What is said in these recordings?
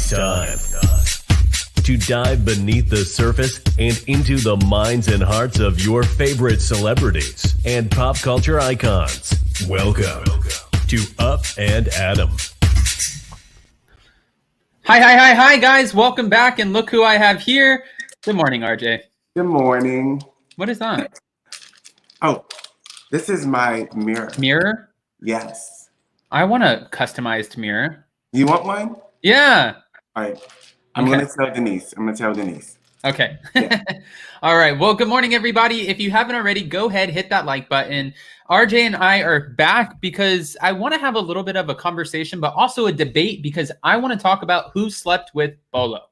It's time to dive beneath the surface and into the minds and hearts of your favorite celebrities and pop culture icons. Welcome to Up and Adam. Hi, guys. Welcome back. And look who I have here. Good morning, RJ. Good morning. What is that? Oh, this is my mirror. Mirror? Yes. I want a customized mirror. You want one? Yeah. All right. I'm going to tell Denise. Okay. Yeah. All right. Well, good morning, everybody. If you haven't already, go ahead, hit that like button. RJ and I are back because I want to have a little bit of a conversation, but also a debate because I want to talk about who slept with Bolo.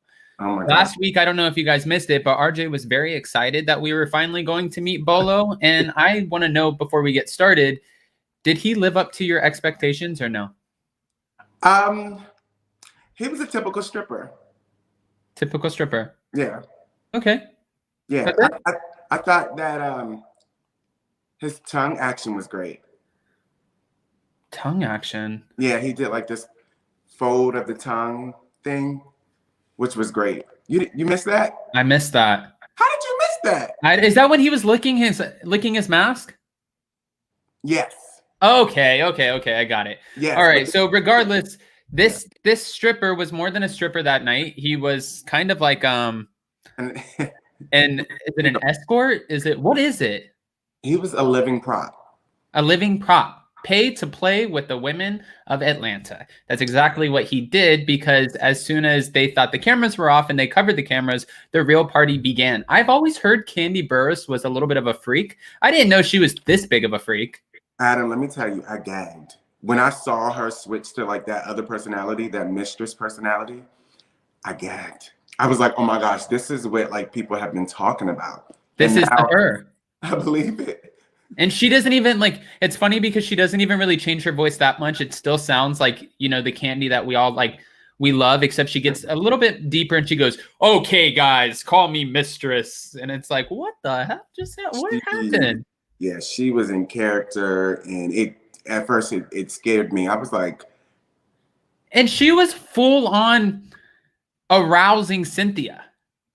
Oh my Last week, I don't know if you guys missed it, but RJ was very excited that we were finally going to meet Bolo. And I want to know before we get started, did he live up to your expectations or no? He was a typical stripper. Typical stripper. Yeah. Okay. Yeah. Okay. I thought that his tongue action was great. Tongue action. Yeah, he did like this fold of the tongue thing, which was great. You missed that? I missed that. How did you miss that? Is that when he was licking his mask? Yes. Okay. I got it. Yes. All right. So regardless, this stripper was more than a stripper that night. He was kind of like and is it an escort? What is it? He was a living prop. A living prop. Paid to play with the women of Atlanta. That's exactly what he did because as soon as they thought the cameras were off and they covered the cameras, the real party began. I've always heard Kandi Burruss was a little bit of a freak. I didn't know she was this big of a freak. Adam, let me tell you, I gagged. When I saw her switch to like that other personality, that mistress personality, I gagged. I was like, oh my gosh, this is what like people have been talking about. This is her. I believe it. And she doesn't even it's funny because she doesn't even really change her voice that much. It still sounds like, the Kandi that we all we love, except she gets a little bit deeper and she goes, okay, guys, call me mistress. And it's like, what the hell just happened? What happened? Yeah, she was in character and at first it scared me. I was like. And she was full on arousing Cynthia.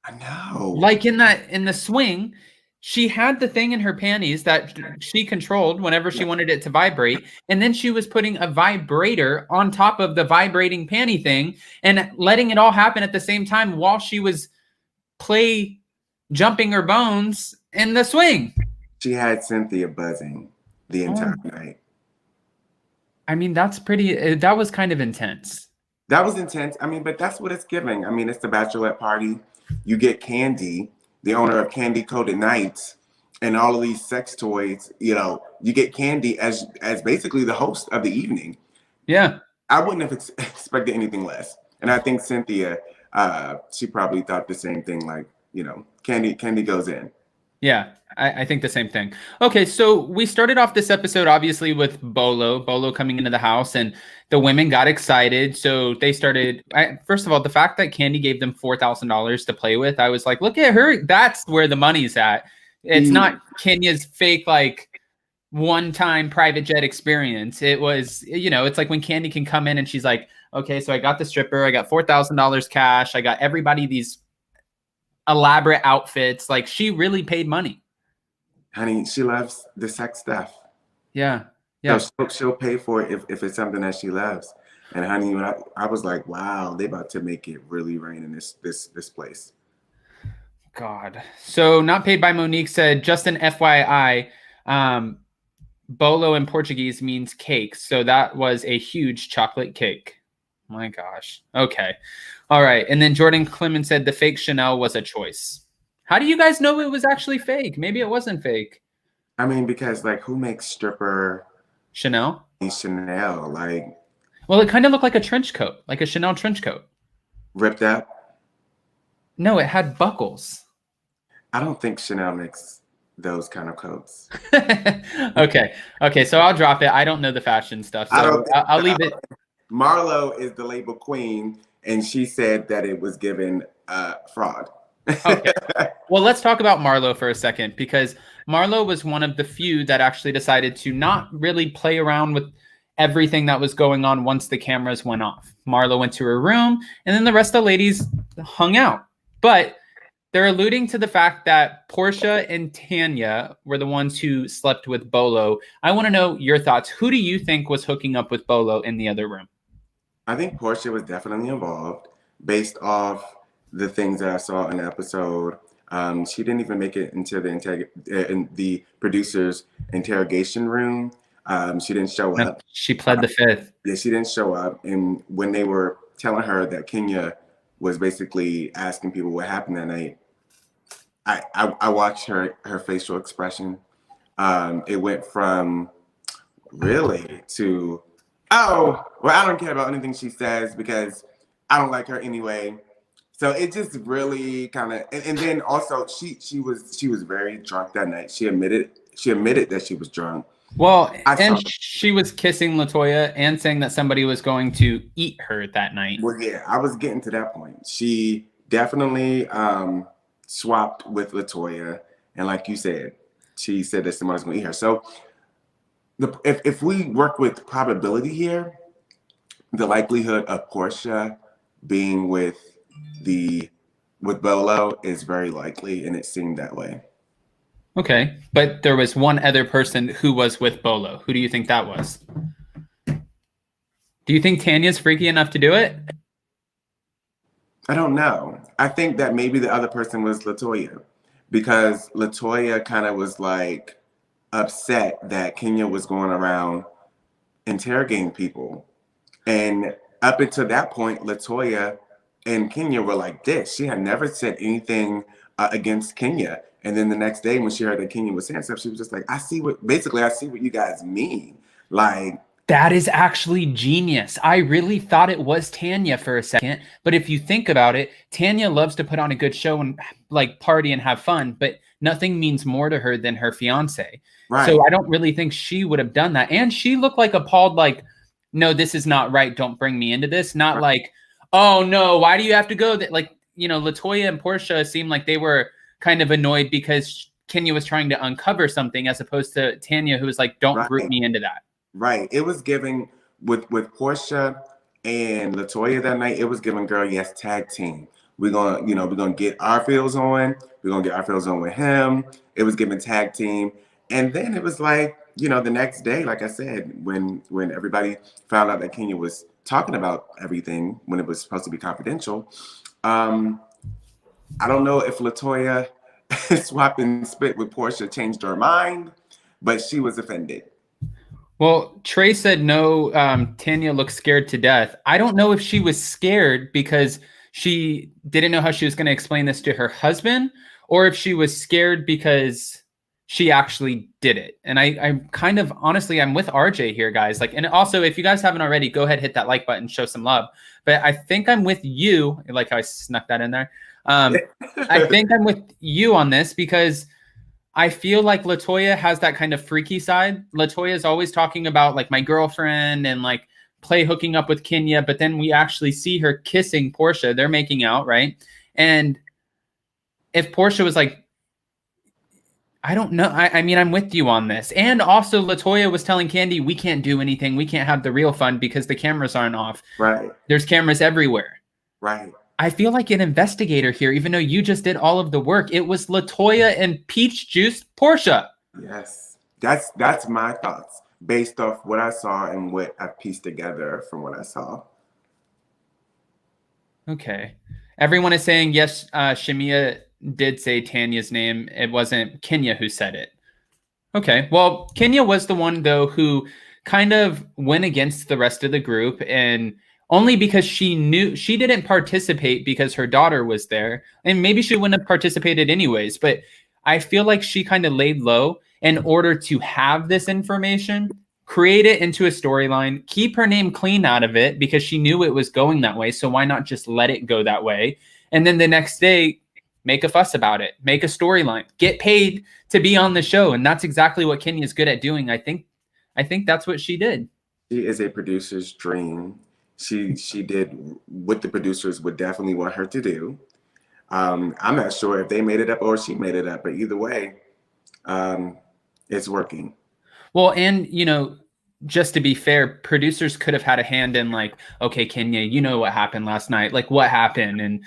I know. Like in the swing. She had the thing in her panties that she controlled whenever she wanted it to vibrate. And then she was putting a vibrator on top of the vibrating panty thing and letting it all happen at the same time while she was jumping her bones in the swing. She had Cynthia buzzing the entire night. I mean, that was kind of intense. That was intense. I mean, but that's what it's giving. I mean, it's the Bachelorette Party. You get Kandi, the owner of Candy Coated Nights, and all of these sex toys. You get Kandi as basically the host of the evening. Yeah, I wouldn't have expected anything less. And I think Cynthia, she probably thought the same thing. Like, Kandi goes in. Yeah, I think the same thing. Okay, so we started off this episode obviously with Bolo coming into the house, and the women got excited. So they started. First of all, the fact that Kandi gave them $4,000 to play with, I was like, look at her. That's where the money's at. It's not Kenya's fake one-time private jet experience. It was, it's like when Kandi can come in and she's like, okay, so I got the stripper, I got $4,000 cash, I got everybody these elaborate outfits. Like, she really paid money. Honey, she loves the sex stuff. Yeah. So she'll pay for it if it's something that she loves. And honey, when I was like, wow, they about to make it really rain in this place. God. So Not Paid by Monique said, just an FYI, Bolo in Portuguese means cake. So that was a huge chocolate cake. My gosh. Okay. All right. And then Jordan Clemens said the fake Chanel was a choice. How do you guys know it was actually fake? Maybe it wasn't fake. I mean, because who makes stripper Chanel? Chanel, Well, it kind of looked like a trench coat, like a Chanel trench coat. Ripped up? No, it had buckles. I don't think Chanel makes those kind of coats. Okay. So I'll drop it. I don't know the fashion stuff, so I'll leave it. Marlo is the label queen, and she said that it was given fraud. Okay. Well, let's talk about Marlo for a second, because Marlo was one of the few that actually decided to not really play around with everything that was going on once the cameras went off. Marlo went to her room, and then the rest of the ladies hung out. But they're alluding to the fact that Porsha and Tanya were the ones who slept with Bolo. I want to know your thoughts. Who do you think was hooking up with Bolo in the other room? I think Porsha was definitely involved based off the things that I saw in the episode. She didn't even make it into in the producer's interrogation room. She didn't show up. She pled the fifth. Yeah, she didn't show up. And when they were telling her that Kenya was basically asking people what happened that night, I watched her facial expression. It went from really to, oh, well, I don't care about anything she says because I don't like her anyway. So it just really kind of, and then also she was very drunk that night. She admitted that she was drunk. Well, and she was kissing LaToya and saying that somebody was going to eat her that night. Well, yeah, I was getting to that point. She definitely swapped with LaToya, and like you said, she said that somebody's going to eat her. So if we work with probability here, the likelihood of Porsha being with Bolo is very likely, and it seemed that way. Okay, but there was one other person who was with Bolo. Who do you think that was? Do you think Tanya's freaky enough to do it? I don't know. I think that maybe the other person was LaToya, because LaToya kind of was like upset that Kenya was going around interrogating people, and up until that point, LaToya and Kenya were like this. She had never said anything against Kenya. And then the next day when she heard that Kenya was saying stuff, she was just like, I see what you guys mean. Like, that is actually genius. I really thought it was Tanya for a second. But if you think about it, Tanya loves to put on a good show and like party and have fun, but nothing means more to her than her fiance. Right. So I don't really think she would have done that. And she looked like appalled, like, no, this is not right. Don't bring me into this. Not like, oh no, why do you have to go? Like, you know, LaToya and Porsha seemed like they were kind of annoyed because Kenya was trying to uncover something, as opposed to Tanya, who was like, don't group me into that. Right. It was giving with Porsha and LaToya that night, it was giving girl, yes, tag team. We're gonna get our feels on. We're gonna get our feels on with him. It was giving tag team. And then it was like, you know, the next day, like I said, when everybody found out that Kenya was talking about everything when it was supposed to be confidential, I don't know if LaToya swap and spit with Porsha changed her mind, but she was offended. Well, Trey said no, Tanya looked scared to death. I don't know if she was scared because she didn't know how she was going to explain this to her husband, or if she was scared because she actually did it. And I kind of, honestly, I'm with RJ here, guys. Like, and also, if you guys haven't already, go ahead, hit that like button, show some love. But I think I'm with you. I like how I snuck that in there. I think I'm with you on this because I feel like LaToya has that kind of freaky side. LaToya is always talking about like my girlfriend and like play hooking up with Kenya, but then we actually see her kissing Porsha. They're making out, right? And if Porsha was like, I don't know. I mean, I'm with you on this. And also LaToya was telling Kandi, we can't do anything. We can't have the real fun because the cameras aren't off. Right. There's cameras everywhere. Right. I feel like an investigator here, even though you just did all of the work. It was LaToya and peach juice Porsha. Yes. That's my thoughts based off what I saw and what I pieced together from what I saw. Okay. Everyone is saying, yes, Shamia did say Tanya's name. It wasn't Kenya who said it. Okay. Well, Kenya was the one, though, who kind of went against the rest of the group, and only because she knew she didn't participate because her daughter was there, and maybe she wouldn't have participated anyways. But I feel like she kind of laid low in order to have this information, create it into a storyline, keep her name clean out of it because she knew it was going that way. So why not just let it go that way? And then the next day, make a fuss about it, make a storyline, get paid to be on the show. And that's exactly what Kenya is good at doing. I think that's what she did. She is a producer's dream. She did what the producers would definitely want her to do. I'm not sure if they made it up or she made it up, but either way, it's working. Well, and you know, just to be fair, producers could have had a hand in like, okay, Kenya, you know what happened last night, like what happened, and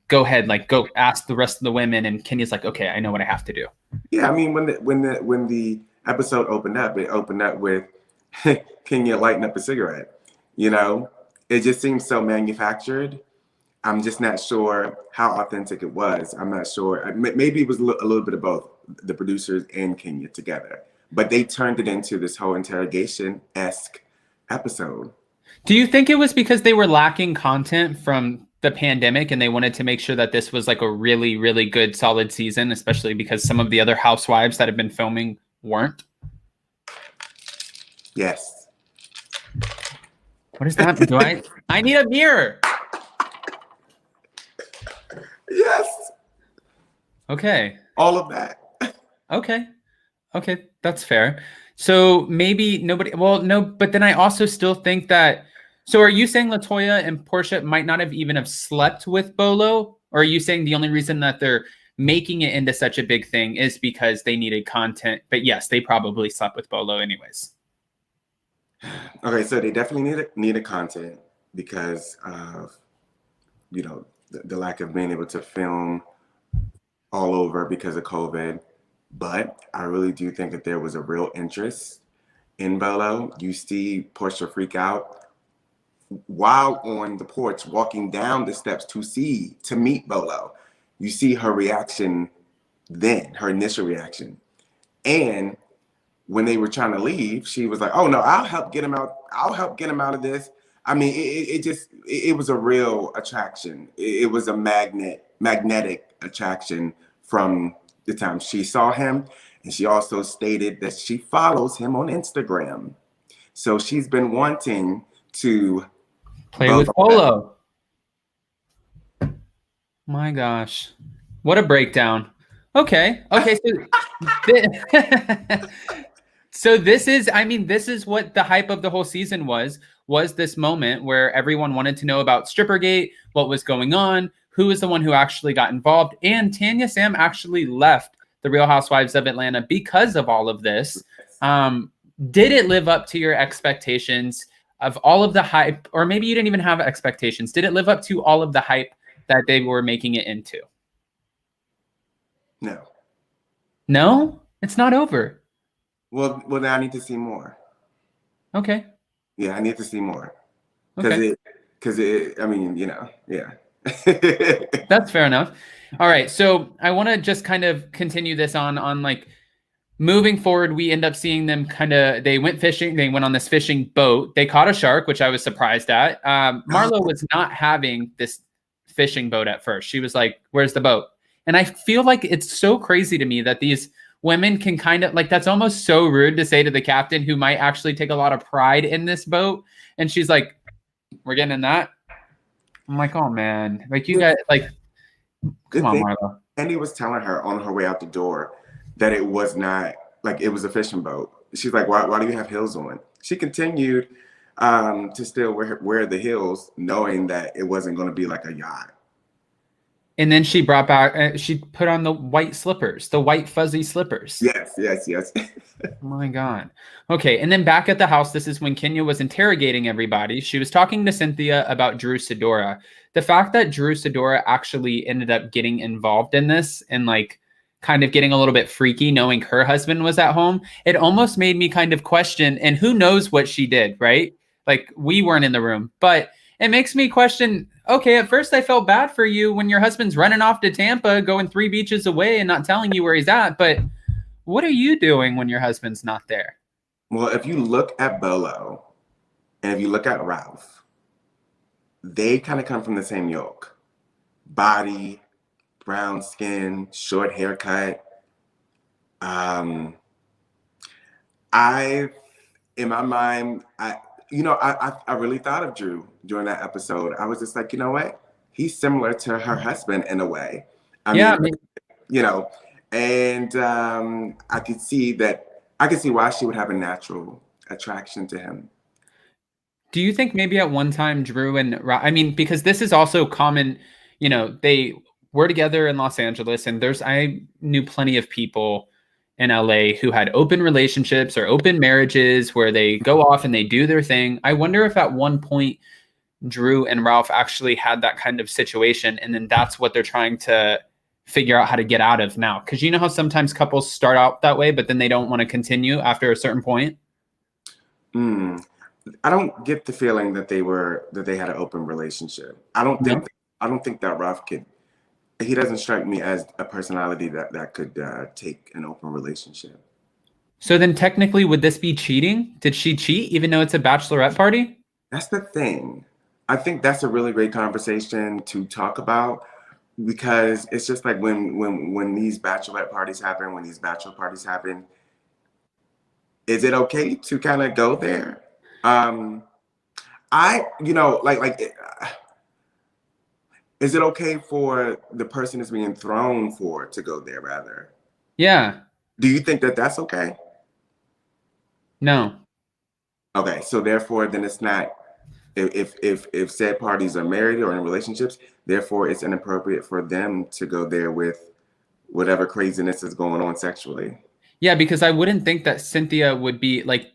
go ahead, like go ask the rest of the women. And Kenya's like, okay, I know what I have to do. Yeah, I mean, when the episode opened up, it opened up with Kenya lighting up a cigarette. It just seems so manufactured. I'm just not sure how authentic it was. I'm not sure. Maybe it was a little bit of both, the producers and Kenya together. But they turned it into this whole interrogation-esque episode. Do you think it was because they were lacking content from the pandemic and they wanted to make sure that this was like a really, really good, solid season, especially because some of the other housewives that have been filming weren't? Yes. What is that? I need a mirror. Yes. Okay. All of that. Okay, that's fair. So maybe nobody, well, no, but then I also still think that, so are you saying LaToya and Porsha might not have even have slept with Bolo? Or are you saying the only reason that they're making it into such a big thing is because they needed content? But yes, they probably slept with Bolo anyways. Okay, so they definitely needed content because of, the lack of being able to film all over because of COVID. But I really do think that there was a real interest in Bolo. You see Porsha freak out while on the porch, walking down the steps to meet Bolo. You see her reaction then, her initial reaction. And when they were trying to leave, she was like, oh no, I'll help get him out. I'll help get him out of this. I mean, it was a real attraction. It was a magnetic attraction from the time she saw him. And she also stated that she follows him on Instagram. So she's been wanting to play with Bolo. My gosh. What a breakdown. Okay. So this is what the hype of the whole season was this moment where everyone wanted to know about Strippergate, what was going on, who was the one who actually got involved. And Tanya Sam actually left the Real Housewives of Atlanta because of all of this. Did it live up to your expectations of all of the hype? Or maybe you didn't even have expectations. Did it live up to all of the hype that they were making it into? No. No? It's not over. Well, now I need to see more. Okay. Yeah, I need to see more. Okay. Yeah. That's fair enough. All right. So I want to just kind of continue this on like moving forward. We end up seeing them they went fishing. They went on this fishing boat. They caught a shark, which I was surprised at. Marlo was not having this fishing boat at first. She was like, where's the boat? And I feel like it's so crazy to me that these women can kind of like, that's almost so rude to say to the captain who might actually take a lot of pride in this boat. And she's like, we're getting in that. I'm like, oh man, like you got like, come on, Marlo. And he was telling her on her way out the door that it was not like it was a fishing boat. She's like, why do you have heels on? She continued to still wear the heels, knowing that it wasn't going to be like a yacht. And then she brought back, she put on the white slippers, the white fuzzy slippers. Yes. Oh my God. Okay. And then back at the house, this is when Kenya was interrogating everybody. She was talking to Cynthia about Drew Sidora. The fact that Drew Sidora actually ended up getting involved in this and like kind of getting a little bit freaky knowing her husband was at home, it almost made me kind of question, and who knows what she did, right? Like we weren't in the room, but it makes me question, okay, at first I felt bad for you when your husband's running off to Tampa, going 3 beaches away and not telling you where he's at. But what are you doing when your husband's not there? Well, if you look at Bolo and if you look at Ralph, they kind of come from the same yolk. Body, brown skin, short haircut. In my mind, I really thought of Drew during that episode. I was just like, you know what? He's similar to her husband in a way. I mean, and I could see why she would have a natural attraction to him. Do you think maybe at one time Drew and because this is also common, they were together in Los Angeles, and I knew plenty of people in LA who had open relationships or open marriages where they go off and they do their thing. I wonder if at one point Drew and Ralph actually had that kind of situation, and then that's what they're trying to figure out how to get out of now. Because you know how sometimes couples start out that way, but then they don't want to continue after a certain point? I don't get the feeling that they had an open relationship. I don't think that Ralph could. He doesn't strike me as a personality that could take an open relationship. So then technically, would this be cheating? Did she cheat even though it's a bachelorette party? That's the thing. I think that's a really great conversation to talk about, because it's just like when these bachelorette parties happen, when these bachelor parties happen, is it okay to kind of go there? Is it okay for the person that's being thrown for to go there rather? Yeah. Do you think that that's okay? No. Okay, so therefore, then it's not. If said parties are married or in relationships, therefore it's inappropriate for them to go there with whatever craziness is going on sexually. Yeah, because I wouldn't think that Cynthia would be like.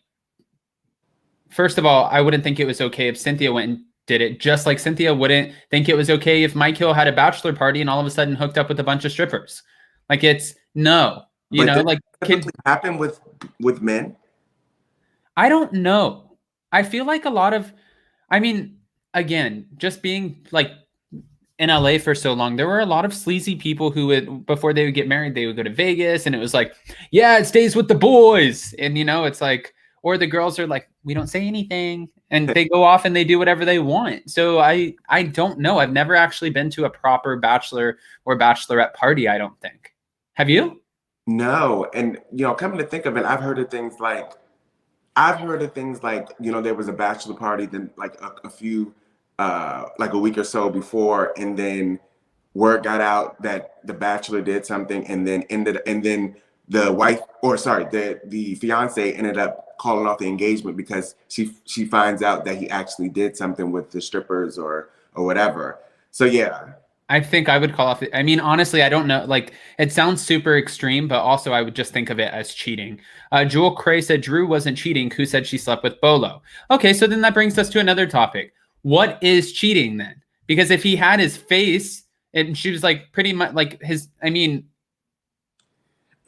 First of all, I wouldn't think it was okay if Cynthia went and did it, just like Cynthia wouldn't think it was okay if Mike Hill had a bachelor party and all of a sudden hooked up with a bunch of strippers. Like, it's no, you know, like can happen with men. I don't know. I feel like a lot of, I mean, again, just being like in LA for so long, there were a lot of sleazy people who would, before they would get married, they would go to Vegas and it was like, yeah, it stays with the boys. And, you know, it's like, or the girls are like, we don't say anything. And they go off and they do whatever they want. So I don't know. I've never actually been to a proper bachelor or bachelorette party, I don't think. Have you? No. And, you know, coming to think of it, I've heard of things like, you know, there was a bachelor party, then like a few, like a week or so before, and then word got out that the bachelor did something, and then the wife, or sorry, the fiance ended up calling off the engagement because she finds out that he actually did something with the strippers or whatever. So yeah. I think I would call off. I mean, honestly, I don't know. Like, it sounds super extreme, but also I would just think of it as cheating. Jewel Cray said Drew wasn't cheating. Who said she slept with Bolo? Okay, so then that brings us to another topic. What is cheating then? Because if he had his face and she was like pretty much like his, I mean,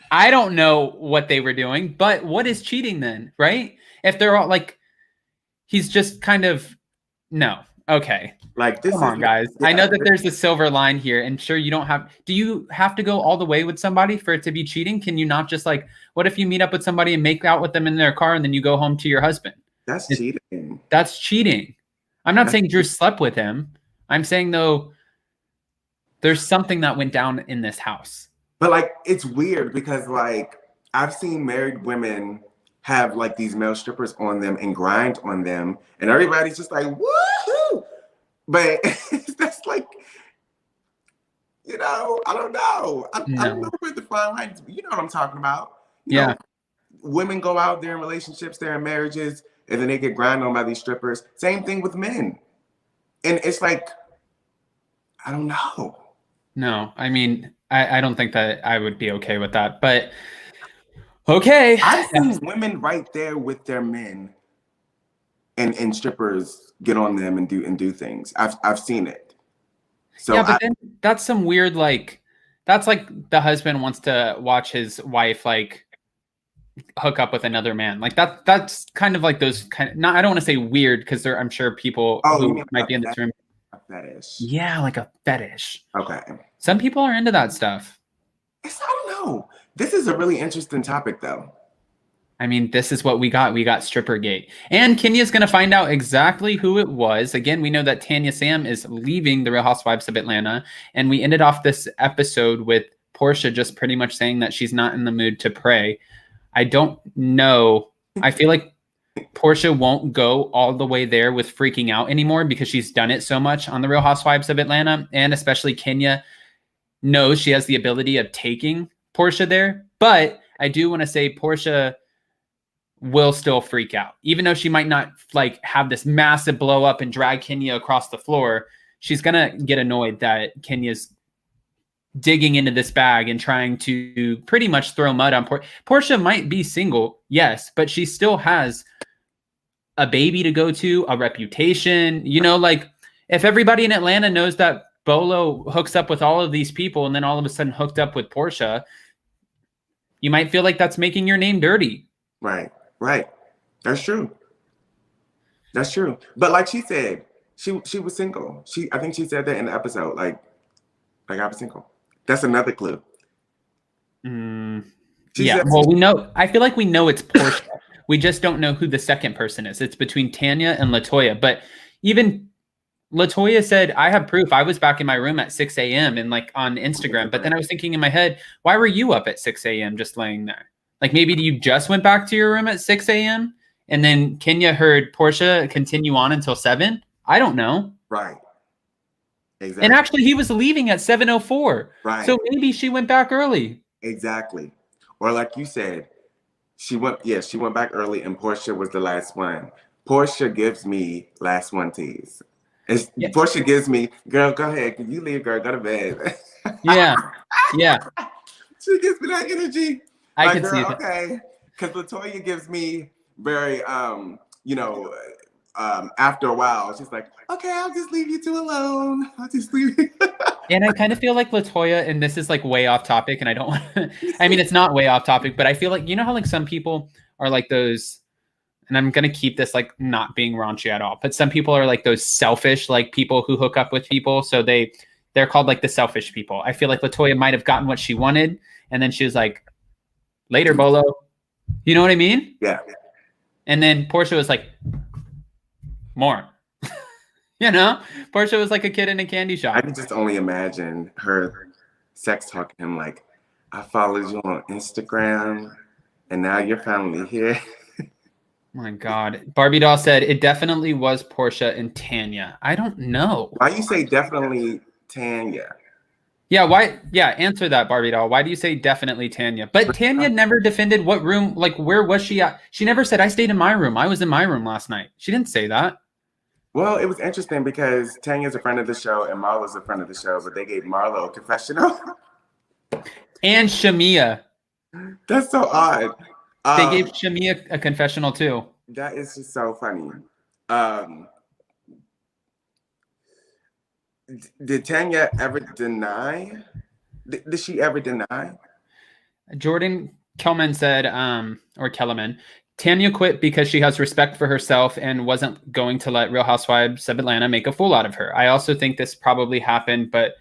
I don't know what they were doing, but what is cheating then, right? If they're all like, he's just kind of, no. Okay. Like, this Come on, guys. Yeah. I know that there's a silver line here, and sure, you don't have, do you have to go all the way with somebody for it to be cheating? Can you not just like, what if you meet up with somebody and make out with them in their car and then you go home to your husband? That's cheating. That's cheating. I'm not saying Drew slept with him. I'm saying, though, there's something that went down in this house. But like, it's weird because like, I've seen married women have like these male strippers on them and grind on them, and everybody's just like, woohoo! But that's like, you know, I don't know. I don't know where the fine line is. You know what I'm talking about. You know, women go out there in relationships, they're in marriages, and then they get grinded on by these strippers. Same thing with men. And it's like, I don't know. No, I mean, I don't think that I would be okay with that. But okay. I've seen women right there with their men and strippers get on them and do things. I've seen it. So yeah, but then that's some weird, like, that's like the husband wants to watch his wife like hook up with another man. Like that's kind of like those kind of, not, I don't want to say weird because I'm sure people who might be in this room. A fetish. Yeah, like a fetish. Okay. Some people are into that stuff. I don't know. This is a really interesting topic though. I mean, this is what we got. We got Strippergate. And Kenya's going to find out exactly who it was. Again, we know that Tanya Sam is leaving the Real Housewives of Atlanta. And we ended off this episode with Porsha just pretty much saying that she's not in the mood to pray. I don't know. I feel like Porsha won't go all the way there with freaking out anymore because she's done it so much on the Real Housewives of Atlanta. And especially Kenya knows she has the ability of taking Porsha there. But I do want to say Porsha will still freak out. Even though she might not like have this massive blow up and drag Kenya across the floor, she's going to get annoyed that Kenya's digging into this bag and trying to pretty much throw mud on Porsha might be single, yes, but she still has a baby to go to, a reputation. You know, like if everybody in Atlanta knows that Bolo hooks up with all of these people and then all of a sudden hooked up with Porsha, you might feel like that's making your name dirty. Right. That's true. But like she said, she was single. I think she said that in the episode. Like I was single. That's another clue. Yeah. Well, we know. I feel like we know it's Porsha. We just don't know who the second person is. It's between Tanya and LaToya. But even LaToya said, I have proof. I was back in my room at 6 a.m. and like on Instagram. But then I was thinking in my head, why were you up at 6 a.m. just laying there? Like maybe you just went back to your room at 6 a.m. and then Kenya heard Porsha continue on until 7. I don't know. Right. Exactly. And actually he was leaving at 7:04. Right. So maybe she went back early. Exactly. Or like you said, she went back early and Porsha was the last one. Porsha gives me last one tease. Yeah. Porsha gives me, girl, go ahead. Can you leave, girl? Go to bed. Yeah. She gives me that energy. I can see that. Okay. Because LaToya gives me very, after a while, she's like, okay, I'll just leave you two alone. I'll just leave you. And I kind of feel like LaToya, and this is like way off topic, and I don't want to, I mean, it's not way off topic, but I feel like, you know how like some people are like those, and I'm going to keep this like not being raunchy at all, but some people are like those selfish, like people who hook up with people. So they're called like the selfish people. I feel like LaToya might have gotten what she wanted. And then she was like, later, Bolo. You know what I mean? Yeah. And then Porsha was like, more. You know, Porsha was like a kid in a candy shop. I can just only imagine her sex talking him like, I followed you on Instagram and now you're finally here. My God. Barbie Doll said it definitely was Porsha and Tanya. I don't know. Why you say definitely Tanya? Yeah, why? Yeah, answer that, Barbie Doll. Why do you say definitely Tanya? But Tanya never defended what room, like where was she at? She never said, I stayed in my room. I was in my room last night. She didn't say that. Well, it was interesting because Tanya's a friend of the show and Marlo's a friend of the show, but they gave Marlo a confessional. And Shamia. That's so odd. They gave Shamia a confessional too. That is just so funny. Did Tanya ever deny? Did she ever deny? Jordan Kelman said, or Kellerman, Tanya quit because she has respect for herself and wasn't going to let Real Housewives of Atlanta make a fool out of her. I also think this probably happened, but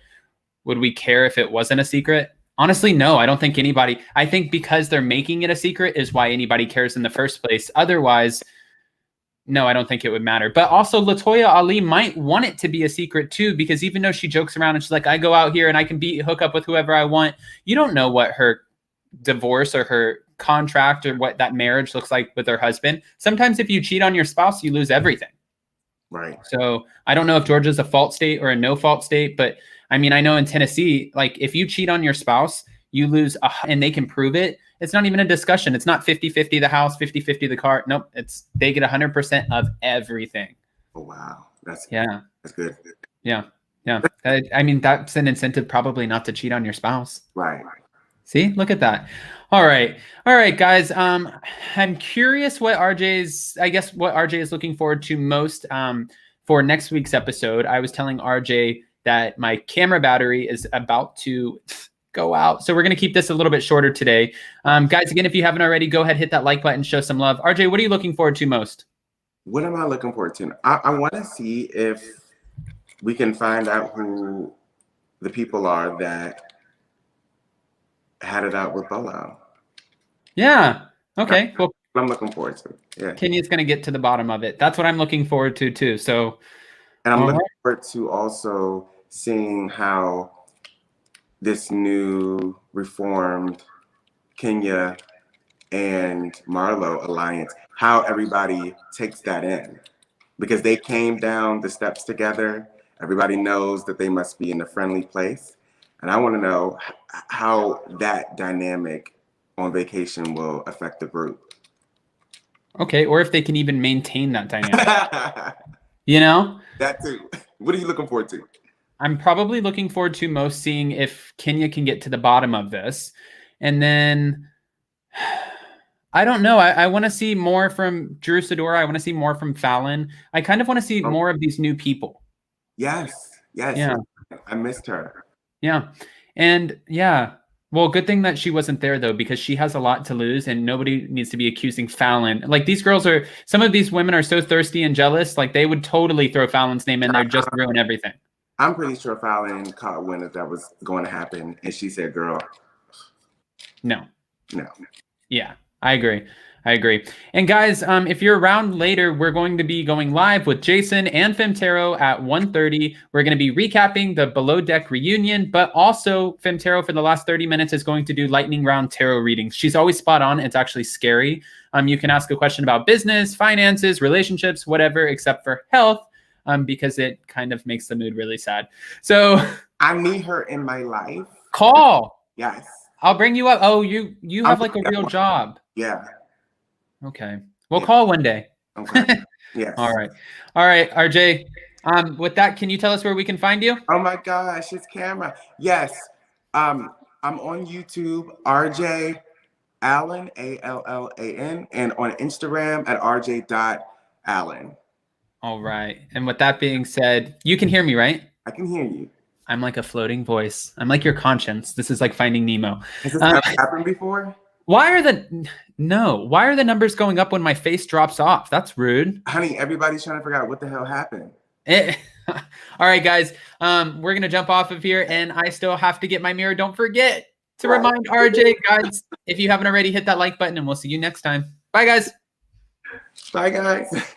would we care if it wasn't a secret? Honestly, no, I don't think anybody. I think because they're making it a secret is why anybody cares in the first place. Otherwise, no, I don't think it would matter. But also LaToya Ali might want it to be a secret too, because even though she jokes around and she's like, I go out here and I can hook up with whoever I want. You don't know what her divorce or her contract or what that marriage looks like with her husband. Sometimes if you cheat on your spouse, you lose everything. Right. So I don't know if Georgia's a fault state or a no fault state, but I mean, I know in Tennessee, like if you cheat on your spouse, you lose and they can prove it. It's not even a discussion. It's not 50-50 the house, 50-50 the car. Nope. They get 100% of everything. Oh, wow. That's good. Yeah. I mean, that's an incentive probably not to cheat on your spouse. Right. See, look at that. All right, guys. I'm curious what RJ is looking forward to most for next week's episode. I was telling RJ that my camera battery is about to go out, so we're going to keep this a little bit shorter today. Guys, again, if you haven't already, go ahead, hit that like button, show some love. RJ, what are you looking forward to most? What am I looking forward to? I want to see if we can find out who the people are that had it out with Bolo. Yeah. Okay. Well, I'm looking forward to it. Yeah. Kenya's going to get to the bottom of it. That's what I'm looking forward to too. So, and I'm looking forward to also seeing how this new reformed Kenya and Marlo alliance, how everybody takes that in, because they came down the steps together. Everybody knows that they must be in a friendly place. And I want to know how that dynamic on vacation will affect the group. Okay, or if they can even maintain that dynamic. You know? That too. What are you looking forward to? I'm probably looking forward to most seeing if Kenya can get to the bottom of this. And then I don't know. I want to see more from Drew Sidora. I want to see more from Fallon. I kind of want to see more of these new people. Yes. Yeah. I missed her. Yeah. And yeah. Well, good thing that she wasn't there, though, because she has a lot to lose and nobody needs to be accusing Fallon. Like, these girls are, some of these women are so thirsty and jealous. Like, they would totally throw Fallon's name in there, just ruin everything. I'm pretty sure Fallon caught wind that was going to happen. And she said, girl, no. Yeah, I agree. And guys, if you're around later, we're going to be going live with Jason and Femtero at 1:30. We're going to be recapping the Below Deck reunion, but also Femtero for the last 30 minutes is going to do lightning round tarot readings. She's always spot on. It's actually scary. You can ask a question about business, finances, relationships, whatever, except for health, because it kind of makes the mood really sad. So I need her in my life. Call. Yes. I'll bring you up. Oh, you have like a real job. Yeah. Okay. We'll call one day. Okay. Yes. All right, RJ. With that, can you tell us where we can find you? Oh my gosh, it's camera. Yes. I'm on YouTube, RJ Allan, Allan, and on Instagram at rj.allan. All right. And with that being said, you can hear me, right? I can hear you. I'm like a floating voice. I'm like your conscience. This is like Finding Nemo. Has this ever happened before? Why are the numbers going up when my face drops off? That's rude. Honey, everybody's trying to figure out what the hell happened. All right, guys. We're gonna jump off of here, and I still have to get my mirror. Don't forget to remind RJ, guys, if you haven't already, hit that like button, and we'll see you next time. Bye, guys. Bye, guys.